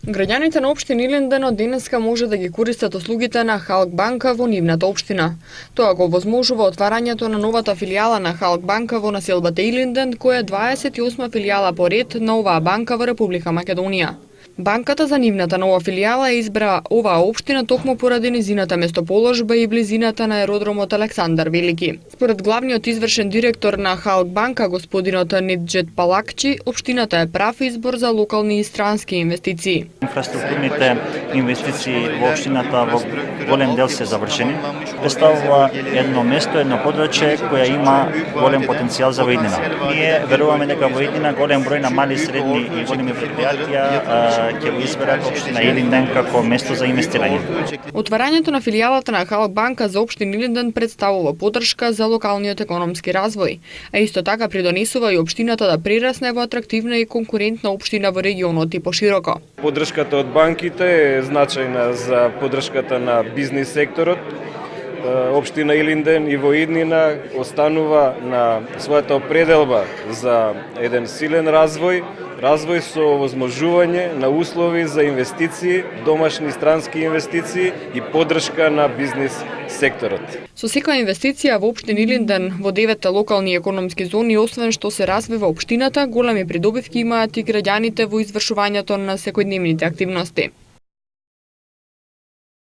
Граѓаните на општина Илинден од денеска може да ги користат услугите на Халк банка во нивната општина. Тоа го возможува отварањето на новата филијала на Халк банка во населбата Илинден, која е 28 филијала по ред на оваа банка во Република Македонија. Банката за нивната нова филијала избра оваа општина токму поради низината местоположба и близината на аеродромот Александар Велики. Според главниот извршен директор на Халк банка, господинот Неджет Палакчи, општината е прав избор за локални и странски инвестиции. Инфраструктурните инвестиции во општината во голем дел се завршени. Представува едно место, едно подрачје која има голем потенцијал за воиднина. Ние веруваме дека во иднина голем број на мали, средни и големи предпријатија ќе го изберат општина Илинден како место за инвестирање. Отварањето на филијалата на Халк банка за општина Илинден представува поддршка за локалниот економски развој, а исто така придонесува и општината да прерасне во атрактивна и конкурентна општина во регионот и пошироко. Поддршката од банките е значајна за поддршката на бизнис секторот. Општина Илинден и во иднина останува на својата определба за еден силен развој со возможување на услови за инвестиции, домашни и странски инвестиции и поддршка на бизнис секторот. Со секоја инвестиција во општина Илинден во 9 локални економски зони, освен што се развива општината, големи придобивки имаат и граѓаните во извршувањето на секојдневните активности.